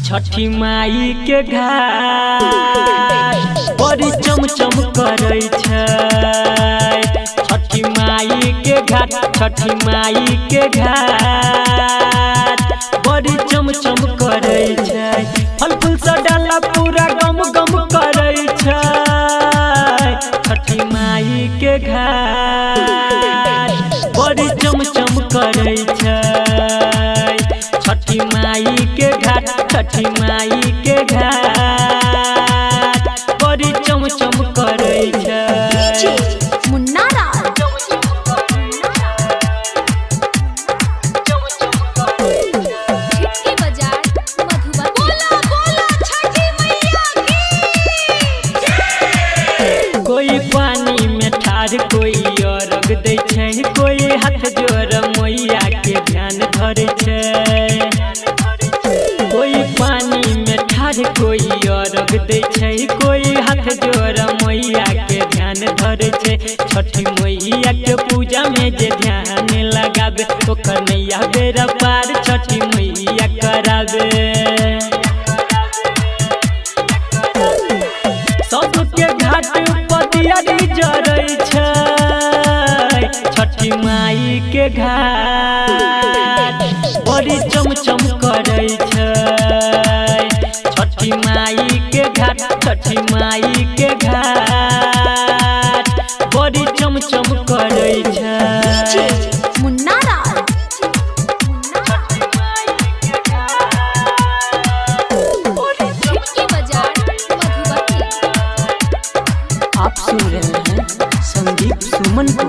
छठी माई के घाट बड़ी चमचम करे छै। छठी माई के घाट, छठी माई के घाट बड़ी चमचम करे छै। फल फूल से डाला पूरा गम गम करे छै। छठी माई के घाट बड़ी चमचम करे छै। छठी माई के घाट, छठी माई के घाट बड़ी चमचम करे छै। कोई पानी में ठार, कोई अर्घ दै छै, कोई हाथ जोड़ मैया के ध्यान धरे छै। कोई पानी में ठार, कोई अर्घ दै छै, कोई हाथ जोड़ मैया के ध्यान धरे छै। छठी मैया के पूजा में जे ध्यान लगाबे ओकर नैया बेरा पार छठी मैया कराबे। सबके घाट पतियारी जरै छै। छठी माई के घाट बड़ी चमचम करे छै। छठी माई के घाट, छठी माई के घाट बड़ी चमचम करे छै। आप सुन रहे हैं संदीप सुमन को।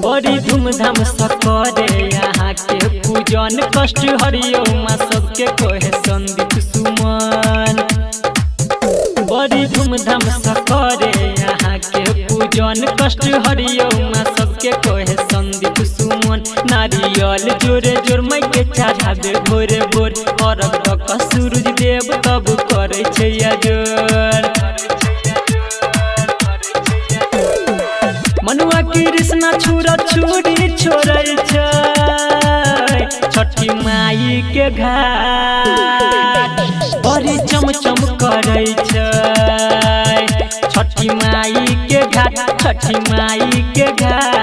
बड़ी धूमधाम से करे यहाँ के पूजन, कष्ट हरियो माँ सबके कहे संदीप सुमन। बड़ी धूमधाम से करे यहाँ के पूजन, कष्ट हरियो माँ सबके कहे संदीप सुमन। नारियल जोरे जोर माई के चढ़ाबे भोरे भोर, अर्घ द क सूरज देव तब करे छै जोर। मनुआ कृष्णा छुरा छुरी छोड़ै छै। छठी माई के घाट बड़ी चमचम करे छै। छठी माई के घाट, छठी माई के घाट